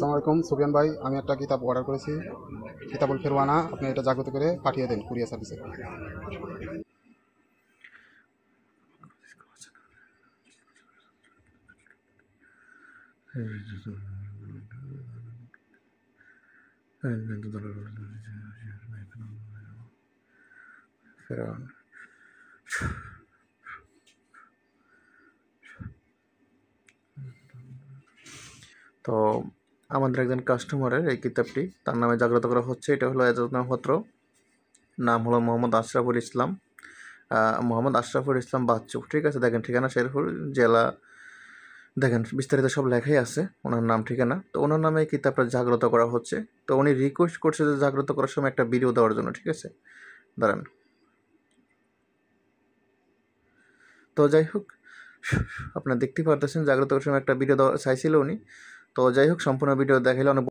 আসসালামু আলাইকুম সুফিয়ান ভাই, আমি একটা কিতাব অর্ডার করেছি, কিতাবুল ফেরওয়ানা। আপনি এটা জাগ্রত করে পাঠিয়ে দেন কুরিয়ার সার্ভিসে। ফেরাউন। তো আমাদের একজন কাস্টমারের এই কিতাবটি তার নামে জাগ্রত করা হচ্ছে। এটা হলো এজাজনামপত্র, নাম হলো মোহাম্মদ আশরাফুল ইসলাম, মোহাম্মদ আশরাফুল ইসলাম বাচ্চু। ঠিক আছে, দেখেন ঠিকানা শেরপুর জেলা, দেখেন বিস্তারিত সব লেখাই আছে, ওনার নাম ঠিকানা। তো ওনার নামে এই কিতাবটা জাগ্রত করা হচ্ছে। তো উনি রিকোয়েস্ট করছে যে জাগ্রত করার সময় একটা ভিডিও দেওয়ার জন্য। ঠিক আছে, দাঁড়ান। তো যাই হোক, আপনারা দেখতে পারতেছেন জাগ্রত করার সময় একটা ভিডিও দেওয়া চাইছিল উনি। তো যাই হোক, সম্পূর্ণ ভিডিও দেখাইলে অনেক